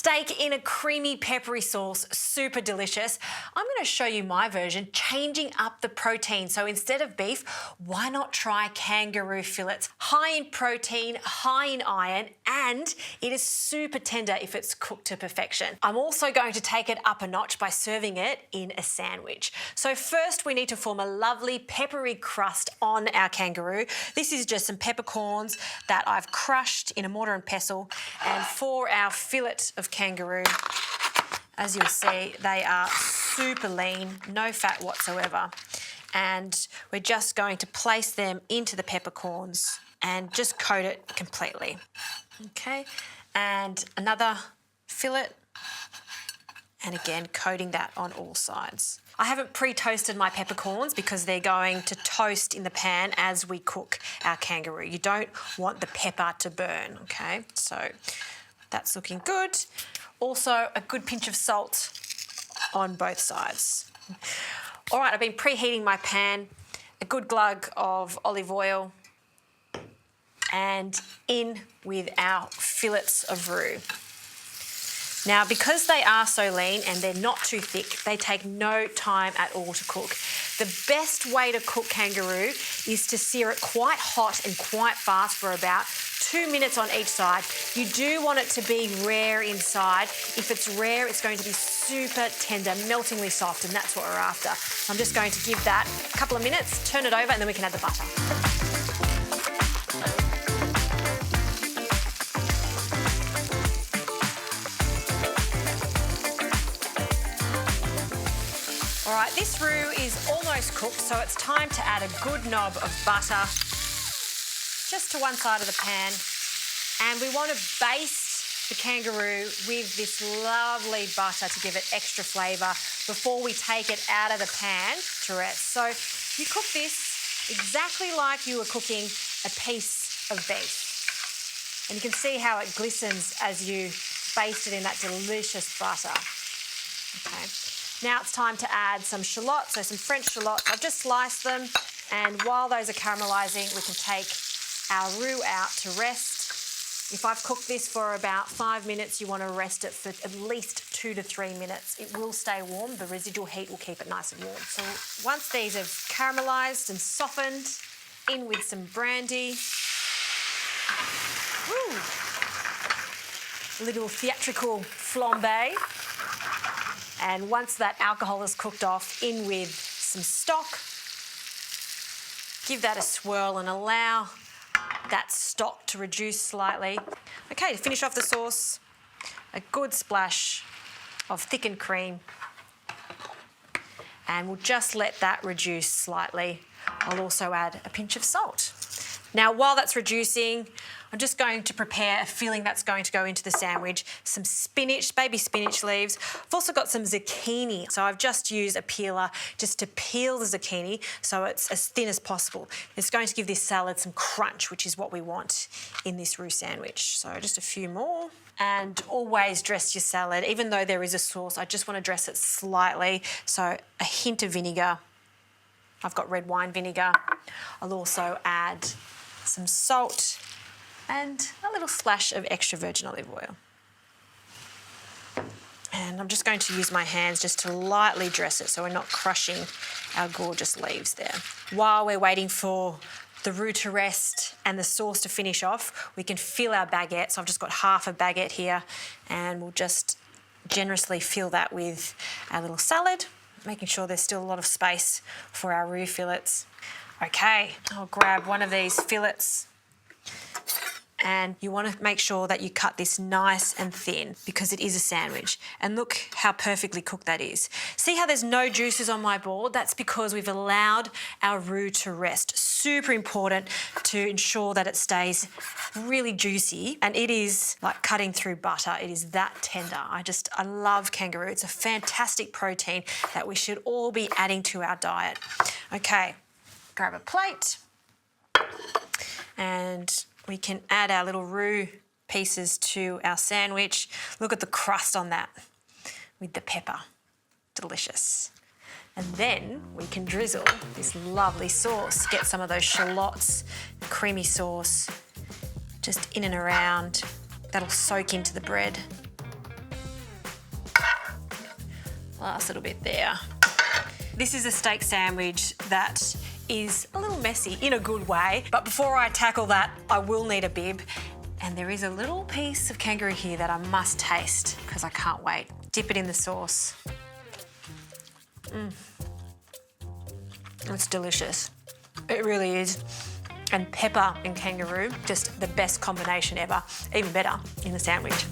steak in a creamy peppery sauce, super delicious. I'm going to show you my version, changing up the protein. So instead of beef, why not try kangaroo fillets? High in protein, high in iron, and it is super tender if it's cooked to perfection. I'm also going to take it up a notch by serving it in a sandwich. So first we need to form a lovely peppery crust on our kangaroo. This is just some peppercorns that I've crushed in a mortar and pestle, and for our fillet of kangaroo, as you'll see, they are super lean, no fat whatsoever. And we're just going to place them into the peppercorns and just coat it completely. Okay, and another fillet, and again, coating that on all sides. I haven't pre-toasted my peppercorns because they're going to toast in the pan as we cook our kangaroo. You don't want the pepper to burn, okay? So that's looking good. Also, a good pinch of salt on both sides. All right, I've been preheating my pan, a good glug of olive oil, and in with our fillets of roux. Now, because they are so lean and they're not too thick, they take no time at all to cook. The best way to cook kangaroo is to sear it quite hot and quite fast for about 2 minutes on each side. You do want it to be rare inside. If it's rare, it's going to be super tender, meltingly soft, and that's what we're after. So I'm just going to give that a couple of minutes, turn it over, and then we can add the butter. All right, this roux is almost cooked, so it's time to add a good knob of butter just to one side of the pan. And we want to baste the kangaroo with this lovely butter to give it extra flavour before we take it out of the pan to rest. So you cook this exactly like you were cooking a piece of beef. And you can see how it glistens as you baste it in that delicious butter. Okay. Now it's time to add some shallots, so some French shallots. I've just sliced them, and while those are caramelising, we can take our roux out to rest. If I've cooked this for about 5 minutes, you want to rest it for at least 2 to 3 minutes. It will stay warm. The residual heat will keep it nice and warm. So once these have caramelised and softened, in with some brandy. Woo! A little theatrical flambé. And once that alcohol is cooked off, in with some stock. Give that a swirl and allow that stock to reduce slightly. Okay, to finish off the sauce, a good splash of thickened cream. And we'll just let that reduce slightly. I'll also add a pinch of salt. Now, while that's reducing, I'm just going to prepare a filling that's going to go into the sandwich. Some spinach, baby spinach leaves. I've also got some zucchini. So I've just used a peeler just to peel the zucchini so it's as thin as possible. It's going to give this salad some crunch, which is what we want in this roux sandwich. So just a few more. And always dress your salad. Even though there is a sauce, I just want to dress it slightly. So a hint of vinegar. I've got red wine vinegar. I'll also add some salt and a little splash of extra virgin olive oil. And I'm just going to use my hands just to lightly dress it so we're not crushing our gorgeous leaves there. While we're waiting for the roux to rest and the sauce to finish off, we can fill our baguette. So I've just got half a baguette here, and we'll just generously fill that with our little salad, making sure there's still a lot of space for our roux fillets. Okay, I'll grab one of these fillets, and you want to make sure that you cut this nice and thin because it is a sandwich. And look how perfectly cooked that is. See how there's no juices on my board? That's because we've allowed our roux to rest. Super important to ensure that it stays really juicy, and it is like cutting through butter. It is that tender. I love kangaroo. It's a fantastic protein that we should all be adding to our diet. Okay, grab a plate, and we can add our little roux pieces to our sandwich. Look at the crust on that with the pepper. Delicious. And then we can drizzle this lovely sauce. Get some of those shallots, the creamy sauce, just in and around. That'll soak into the bread. Last little bit there. This is a steak sandwich that is a little messy in a good way, but before I tackle that, I will need a bib. And there is a little piece of kangaroo here that I must taste because I can't wait. Dip it in the sauce. It's delicious. It really is. And pepper and kangaroo, just the best combination ever. Even better in the sandwich.